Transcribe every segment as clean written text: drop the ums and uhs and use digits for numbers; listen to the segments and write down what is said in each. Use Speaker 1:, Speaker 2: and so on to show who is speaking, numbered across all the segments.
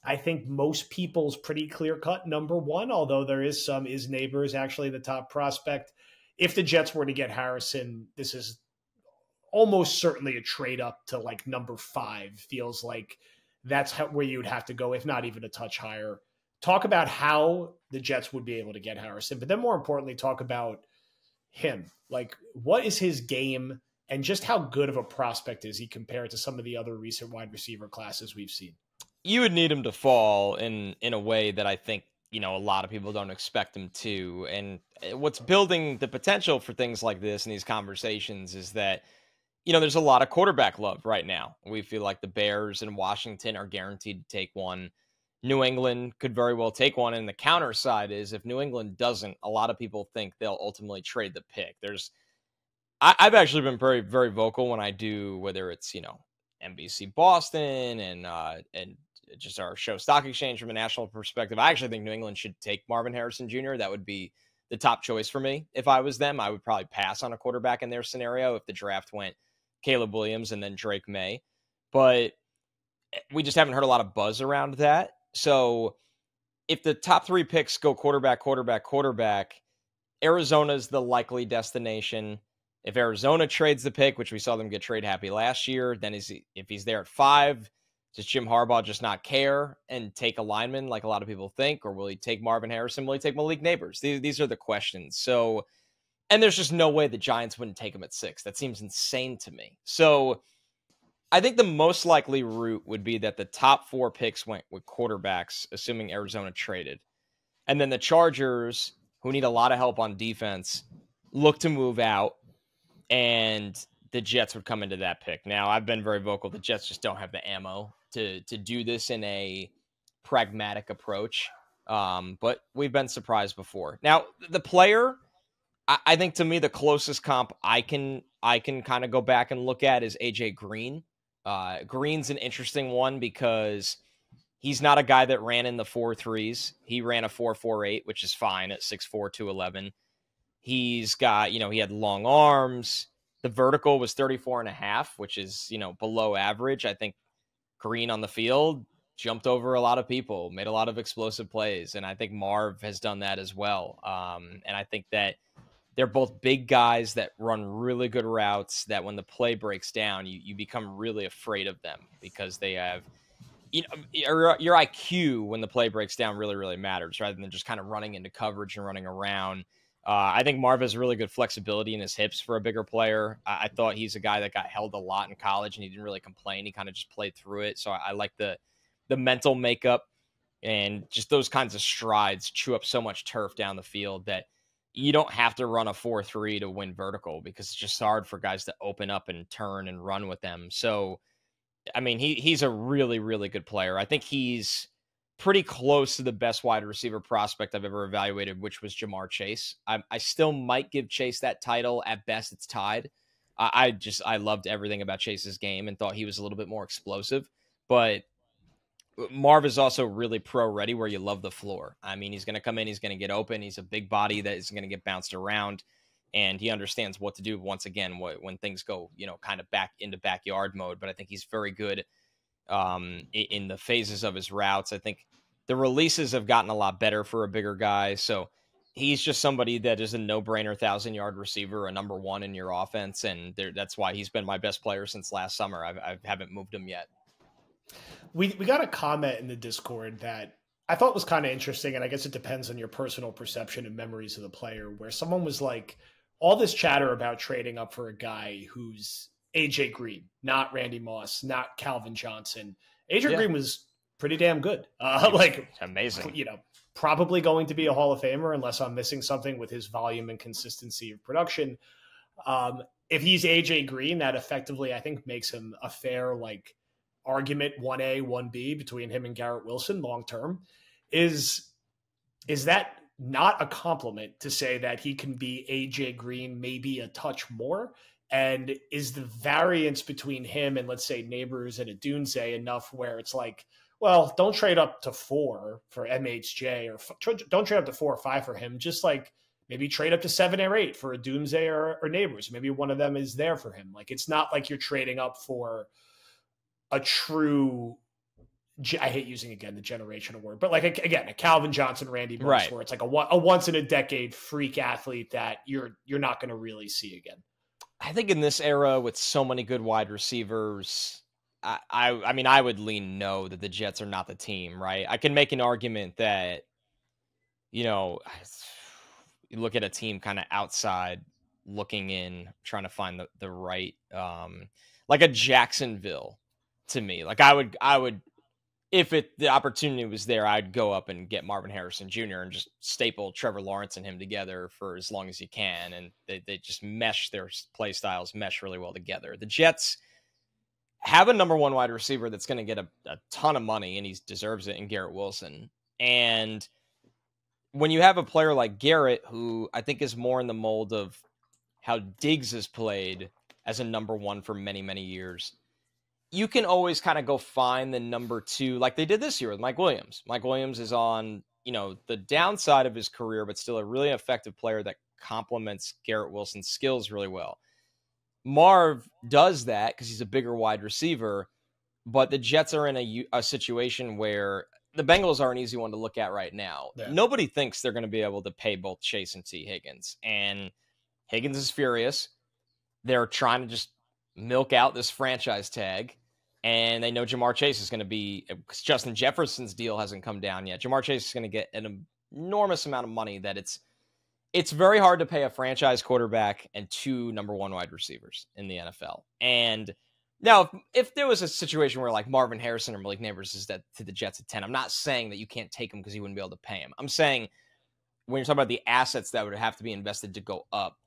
Speaker 1: I think most people's pretty clear cut number one, although there is some, is Neighbors actually the top prospect. If the Jets were to get Harrison, this is almost certainly a trade up to like number 5. Feels like that's where you would have to go, if not even a touch higher. Talk about how the Jets would be able to get Harrison, but then more importantly, talk about him. Like, what is his game and just how good of a prospect is he compared to some of the other recent wide receiver classes we've seen?
Speaker 2: You would need him to fall in a way that I think, a lot of people don't expect him to. And what's building the potential for things like this in these conversations is that, there's a lot of quarterback love right now. We feel like the Bears and Washington are guaranteed to take one. New England could very well take one. And the counter side is if New England doesn't, a lot of people think they'll ultimately trade the pick. I've actually been very, very vocal when I do, whether it's, NBC Boston and just our show Stock Exchange from a national perspective. I actually think New England should take Marvin Harrison Jr. That would be the top choice for me. If I was them, I would probably pass on a quarterback in their scenario if the draft went Caleb Williams and then Drake May. But we just haven't heard a lot of buzz around that. So if the top 3 picks go quarterback, Arizona's the likely destination. If Arizona trades the pick, which we saw them get trade happy last year, then if he's there at 5, does Jim Harbaugh just not care and take a lineman like a lot of people think? Or will he take Marvin Harrison? Will he take Malik Neighbors? These are the questions. So, and there's just no way the Giants wouldn't take him at 6. That seems insane to me. So I think the most likely route would be that the top 4 picks went with quarterbacks, assuming Arizona traded. And then the Chargers, who need a lot of help on defense, look to move out, and the Jets would come into that pick. Now, I've been very vocal. The Jets just don't have the ammo to do this in a pragmatic approach. But we've been surprised before. Now, the player, I think to me, the closest comp I can kind of go back and look at is AJ Green. Green's an interesting one because he's not a guy that ran in the 4.3s. He ran a 4.48, which is fine at 6'4", 211. He's got, he had long arms. The vertical was 34.5, which is, below average. I think Green on the field jumped over a lot of people, made a lot of explosive plays. And I think Marv has done that as well. And I think that they're both big guys that run really good routes that when the play breaks down, you become really afraid of them because they have, your IQ when the play breaks down really, really matters rather than just kind of running into coverage and running around. I think Marv has really good flexibility in his hips for a bigger player. I thought he's a guy that got held a lot in college and he didn't really complain. He kind of just played through it. So I like the mental makeup and just those kinds of strides chew up so much turf down the field that you don't have to run a 4.3 to win vertical because it's just hard for guys to open up and turn and run with them. So, I mean, he's a really, really good player. I think he's pretty close to the best wide receiver prospect I've ever evaluated, which was Jamar Chase. I still might give Chase that title. At best, it's tied. I loved everything about Chase's game and thought he was a little bit more explosive. But Marv is also really pro-ready where you love the floor. I mean, he's going to come in, he's going to get open. He's a big body that is going to get bounced around. And he understands what to do once again when things go, kind of back into backyard mode. But I think he's very good in the phases of his routes. I think the releases have gotten a lot better for a bigger guy. So he's just somebody that is a no-brainer 1,000-yard receiver, a number 1 in your offense. And that's why he's been my best player since last summer. I haven't moved him yet.
Speaker 1: We got a comment in the Discord that I thought was kind of interesting, and I guess it depends on your personal perception and memories of the player, where someone was like, all this chatter about trading up for a guy who's AJ Green, not Randy Moss, not Calvin Johnson. AJ Green was pretty damn good.
Speaker 2: Amazing.
Speaker 1: Probably going to be a Hall of Famer unless I'm missing something with his volume and consistency of production. If he's AJ Green, that effectively, I think, makes him a fair, argument 1A, 1B between him and Garrett Wilson long-term. Is that not a compliment to say that he can be AJ Green, maybe a touch more? And is the variance between him and, let's say, Neighbors and Odunze enough where it's like, well, don't trade up to 4 for MHJ or don't trade up to 4 or 5 for him. Just maybe trade up to 7 or 8 for Odunze or Neighbors. Maybe one of them is there for him. It's not like you're trading up for a true I hate using again the generational word, but like again, a Calvin Johnson, Randy Moss,
Speaker 2: Right.
Speaker 1: where it's like a once in a decade freak athlete that you're not going to really see again.
Speaker 2: I think in this era with so many good wide receivers, I mean, I would lean no that the Jets are not the team, right? I can make an argument that, you know, you look at a team kind of outside looking in, trying to find the right, like a Jacksonville to me. Like I would, if the opportunity was there, I'd go up and get Marvin Harrison Jr. and just staple Trevor Lawrence and him together for as long as you can. And they just mesh, their play styles mesh really well together. The Jets have a number one wide receiver that's going to get a ton of money, and he deserves it, in Garrett Wilson. And when you have a player like Garrett, who I think is more in the mold of how Diggs has played as a number one for many, many years, you can always kind of go find the number two, like they did this year with Mike Williams. Mike Williams is on, the downside of his career, but still a really effective player that complements Garrett Wilson's skills really well. Marv does that because he's a bigger wide receiver, but the Jets are in a situation where the Bengals are an easy one to look at right now. Yeah. Nobody thinks they're going to be able to pay both Chase and T. Higgins, and Higgins is furious. They're trying to just milk out this franchise tag. And they know Jamar Chase is going to be, because Justin Jefferson's deal hasn't come down yet. Jamar Chase is going to get an enormous amount of money that it's very hard to pay a franchise quarterback and two number one wide receivers in the NFL. And now, if there was a situation where like Marvin Harrison or Malik Neighbors is to the Jets at 10, I'm not saying that you can't take him because you wouldn't be able to pay him. I'm saying when you're talking about the assets that would have to be invested to go up,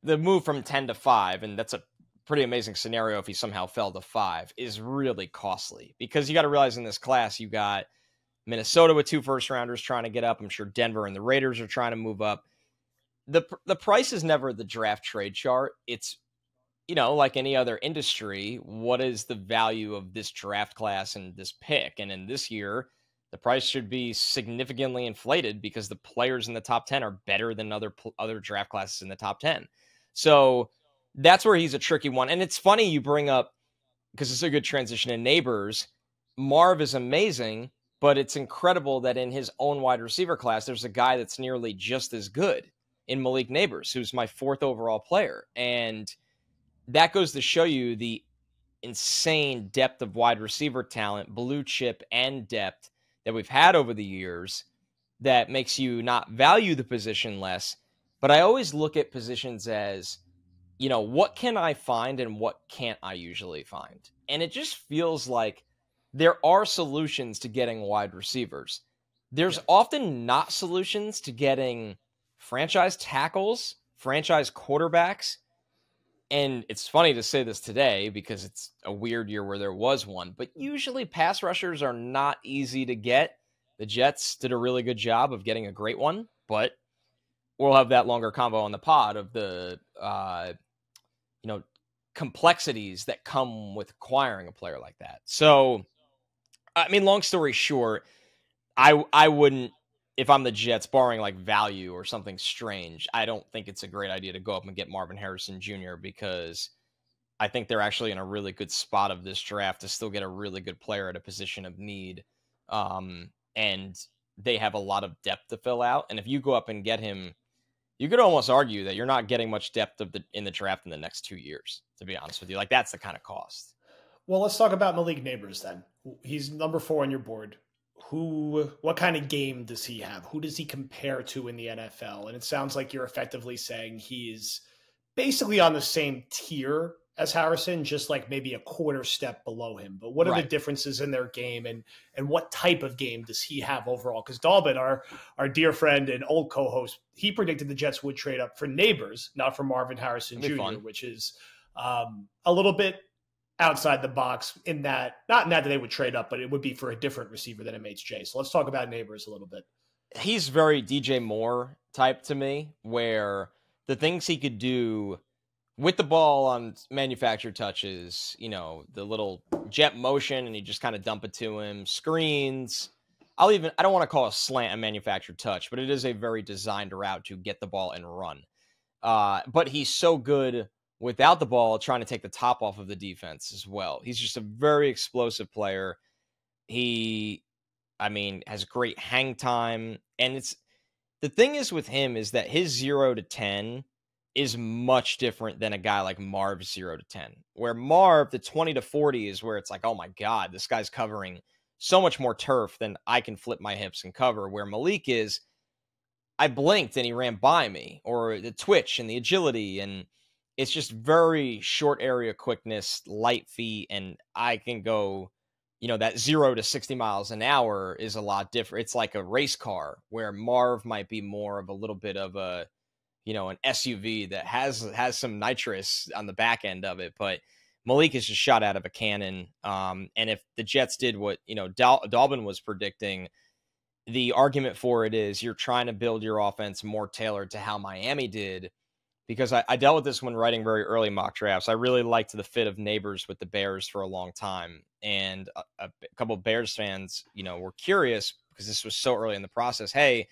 Speaker 2: the move from 10 to 5, and that's a pretty amazing scenario if he somehow fell to 5, is really costly, because you got to realize in this class, you got Minnesota with 2 first-rounders trying to get up. I'm sure Denver and the Raiders are trying to move up. The price is never the draft trade chart. It's, like any other industry, what is the value of this draft class and this pick? And in this year, the price should be significantly inflated because the players in the top 10 are better than other draft classes in the top 10. So that's where he's a tricky one. And it's funny you bring up, because it's a good transition in Neighbors. Marv is amazing, but it's incredible that in his own wide receiver class, there's a guy that's nearly just as good in Malik Neighbors, who's my 4th overall player. And that goes to show you the insane depth of wide receiver talent, blue chip and depth, that we've had over the years, that makes you not value the position less. But I always look at positions as, what can I find and what can't I usually find? And it just feels like there are solutions to getting wide receivers. There's often not solutions to getting franchise tackles, franchise quarterbacks. And it's funny to say this today because it's a weird year where there was one, but usually pass rushers are not easy to get. The Jets did a really good job of getting a great one, but we'll have that longer convo on the pod of the, complexities that come with acquiring a player like that. So, I mean, long story short, I wouldn't, if I'm the Jets, barring like value or something strange, I don't think it's a great idea to go up and get Marvin Harrison Jr. because I think they're actually in a really good spot of this draft to still get a really good player at a position of need. And they have a lot of depth to fill out. And if you go up and get him, you could almost argue that you're not getting much depth in the draft in the next 2 years, to be honest with you. Like, that's the kind of cost.
Speaker 1: Well, let's talk about Malik Neighbors then. He's number 4 on your board. What kind of game does he have? Who does he compare to in the NFL? And it sounds like you're effectively saying he's basically on the same tier as Harrison, just like maybe a quarter step below him. But what are the differences in their game, and what type of game does he have overall? Because Dalbin, our dear friend and old co-host, he predicted the Jets would trade up for Neighbors, not for Marvin Harrison Jr., which is a little bit outside the box in that, not in that they would trade up, but it would be for a different receiver than MHJ. So let's talk about Neighbors a little bit.
Speaker 2: He's very DJ Moore type to me, where the things he could do with the ball on manufactured touches, the little jet motion, and you just kind of dump it to him, screens. I don't want to call a slant a manufactured touch, but it is a very designed route to get the ball and run. But he's so good without the ball, trying to take the top off of the defense as well. He's just a very explosive player. He, I mean, has great hang time. And the thing is with him is that his 0 to 10 is much different than a guy like Marv's 0 to 10, where Marv, the 20 to 40 is where it's like, oh my God, this guy's covering so much more turf than I can flip my hips and cover. Where Malik is, I blinked and he ran by me, or the twitch and the agility. And it's just very short area quickness, light feet. And I can go, that 0 to 60 miles an hour is a lot different. It's like a race car where Marv might be more of a little bit of an SUV that has some nitrous on the back end of it. But Malik is just shot out of a cannon. And if the Jets did what, Dalvin was predicting, the argument for it is you're trying to build your offense more tailored to how Miami did, because I dealt with this when writing very early mock drafts. I really liked the fit of Neighbors with the Bears for a long time. And a couple of Bears fans, were curious because this was so early in the process. Hey,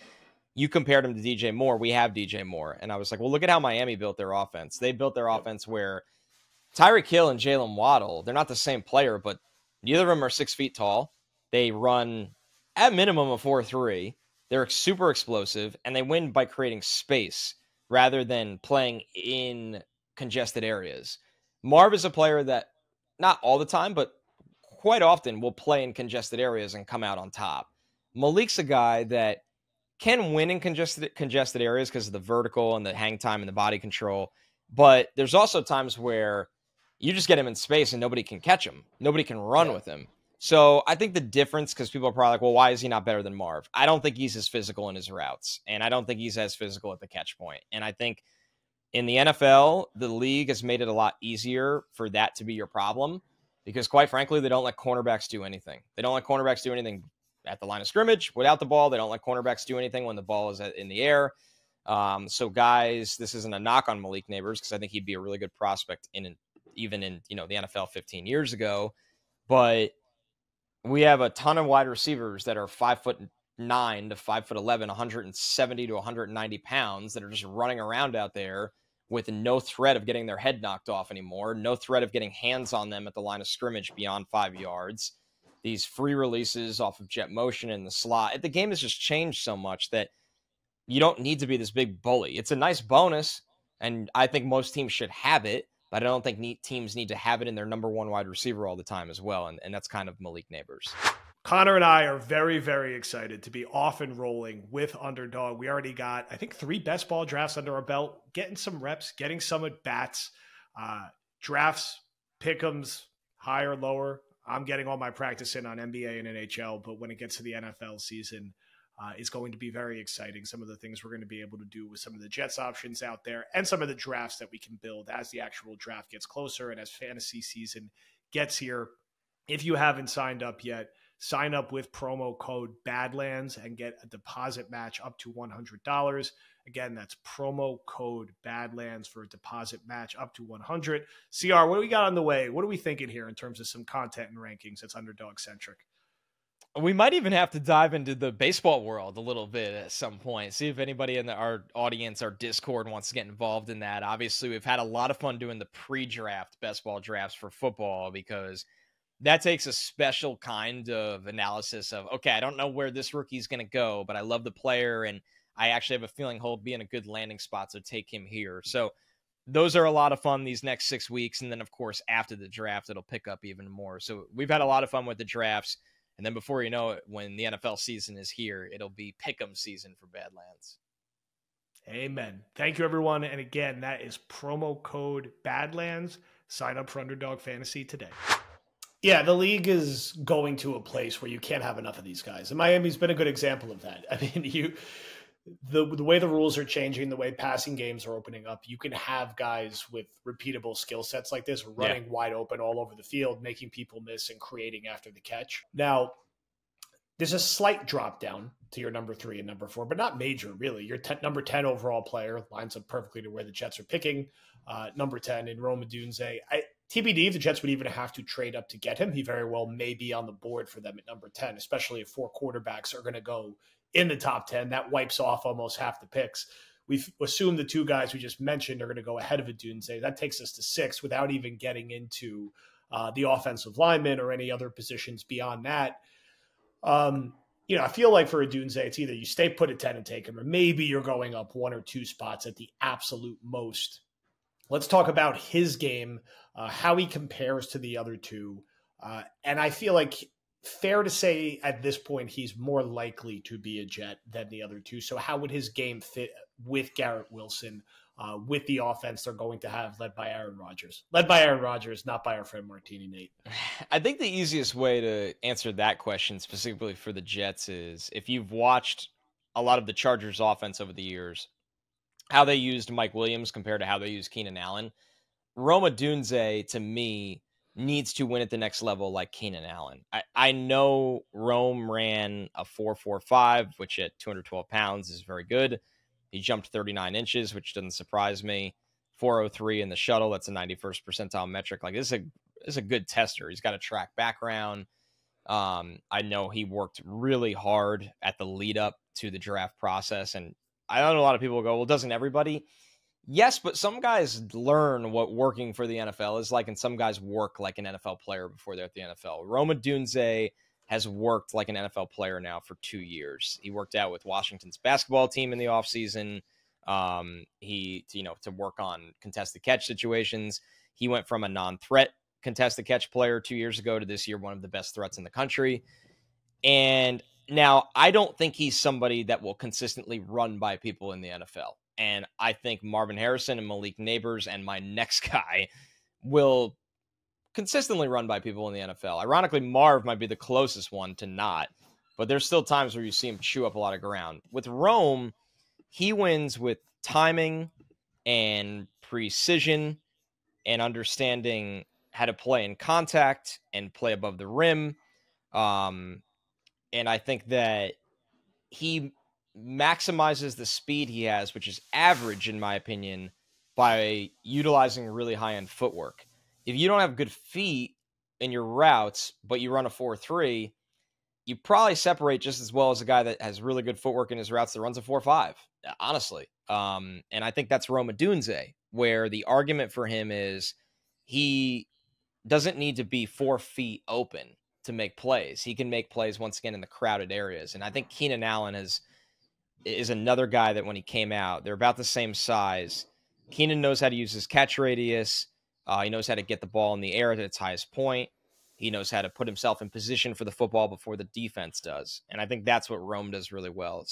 Speaker 2: you compared him to DJ Moore. We have DJ Moore. And I was like, well, look at how Miami built their offense. They built their offense where Tyreek Hill and Jalen Waddle, they're not the same player, but neither of them are 6 feet tall. They run at minimum a 4.3. They're super explosive, and they win by creating space rather than playing in congested areas. Marv is a player that, not all the time, but quite often will play in congested areas and come out on top. Malik's a guy that can win in congested areas because of the vertical and the hang time and the body control. But there's also times where you just get him in space and nobody can catch him. Nobody can run with him. So I think the difference, because people are probably like, well, why is he not better than Marv? I don't think he's as physical in his routes, and I don't think he's as physical at the catch point. And I think in the NFL, the league has made it a lot easier for that to be your problem because, quite frankly, they don't let cornerbacks do anything. They don't let cornerbacks do anything at the line of scrimmage without the ball. They don't let cornerbacks do anything when the ball is in the air. So, guys, this isn't a knock on Malik Neighbors because I think he'd be a really good prospect even in the NFL 15 years ago. But we have a ton of wide receivers that are 5'9" to 5'11", 170 to 190 pounds that are just running around out there with no threat of getting their head knocked off anymore, no threat of getting hands on them at the line of scrimmage beyond 5 yards. These free releases off of jet motion in the slot. The game has just changed so much that you don't need to be this big bully. It's a nice bonus, and I think most teams should have it, but I don't think teams need to have it in their number one wide receiver all the time as well, and that's kind of Malik Neighbors.
Speaker 1: Connor and I are very, very excited to be off and rolling with Underdog. We already got, I think, 3 best ball drafts under our belt, getting some reps, getting some at-bats, drafts, pick'ems, higher, lower. I'm getting all my practice in on NBA and NHL, but when it gets to the NFL season, it's going to be very exciting. Some of the things we're going to be able to do with some of the Jets options out there and some of the drafts that we can build as the actual draft gets closer and as fantasy season gets here. If you haven't signed up yet, sign up with promo code Badlands and get a deposit match up to $100. Again, that's promo code Badlands for a deposit match up to $100. CR, what do we got on the way? What are we thinking here in terms of some content and rankings that's Underdog centric?
Speaker 2: We might even have to dive into the baseball world a little bit at some point. See if anybody in our audience, our Discord, wants to get involved in that. Obviously, we've had a lot of fun doing the pre-draft best ball drafts for football because that takes a special kind of analysis of, okay, I don't know where this rookie's going to go, but I love the player, and I actually have a feeling he'll be in a good landing spot, so take him here. So those are a lot of fun these next 6 weeks, and then, of course, after the draft, it'll pick up even more. So we've had a lot of fun with the drafts. And then before you know it, when the NFL season is here, it'll be pick'em season for Badlands.
Speaker 1: Amen. Thank you, everyone. And again, that is promo code Badlands. Sign up for Underdog Fantasy today. Yeah, the league is going to a place where you can't have enough of these guys. And Miami's been a good example of that. I mean, the way the rules are changing, the way passing games are opening up, you can have guys with repeatable skill sets like this running wide open all over the field, making people miss and creating after the catch. Now, there's a slight drop down to your number 3 and number 4, but not major, really. Your number 10 overall player lines up perfectly to where the Jets are picking. Number 10 in Rome Odunze. TBD, the Jets would even have to trade up to get him. He very well may be on the board for them at number 10, especially if 4 quarterbacks are going to go in the top 10. That wipes off almost half the picks. We've assumed the 2 guys we just mentioned are going to go ahead of Odunze. That takes us to 6 without even getting into the offensive lineman or any other positions beyond that. I feel like for Odunze, it's either you stay put at 10 and take him, or maybe you're going up 1 or 2 spots at the absolute most. Let's talk about his game, how he compares to the other two. And I feel like fair to say at this point, he's more likely to be a Jet than the other two. So how would his game fit with Garrett Wilson, with the offense they're going to have led by Aaron Rodgers? Led by Aaron Rodgers, not by our friend Martini Nate.
Speaker 2: I think the easiest way to answer that question specifically for the Jets is if you've watched a lot of the Chargers offense over the years, how they used Mike Williams compared to how they used Keenan Allen. Rome Odunze, to me, needs to win at the next level like Keenan Allen. I know Rome ran a 4.45, which at 212 pounds is very good. He jumped 39 inches, which doesn't surprise me. 403 in the shuttle, that's a 91st percentile metric. Like, this is a good tester. He's got a track background. I know he worked really hard at the lead up to the draft process. And I know a lot of people go, well, doesn't everybody? Yes, but some guys learn what working for the NFL is like, and some guys work like an NFL player before they're at the NFL. Rome Odunze has worked like an NFL player now for 2 years. He worked out with Washington's basketball team in the offseason. To work on contested catch situations. He went from a non-threat contested catch player 2 years ago to this year one of the best threats in the country. And now I don't think he's somebody that will consistently run by people in the NFL. And I think Marvin Harrison and Malik Neighbors and my next guy will consistently run by people in the NFL. Ironically, Marv might be the closest one to not, but there's still times where you see him chew up a lot of ground. With Rome, he wins with timing and precision and understanding how to play in contact and play above the rim. And I think that he maximizes the speed he has, which is average in my opinion, by utilizing really high-end footwork. If you don't have good feet in your routes, but you run a 4.3, you probably separate just as well as a guy that has really good footwork in his routes that runs a 4.5, honestly. And I think that's Rome Odunze, where the argument for him is he doesn't need to be 4 feet open to make plays. He can make plays once again in the crowded areas. And I think Keenan Allen is another guy that when he came out, they're about the same size. Keenan knows how to use his catch radius. He knows how to get the ball in the air at its highest point. He knows how to put himself in position for the football before the defense does. And I think that's what Rome does really well.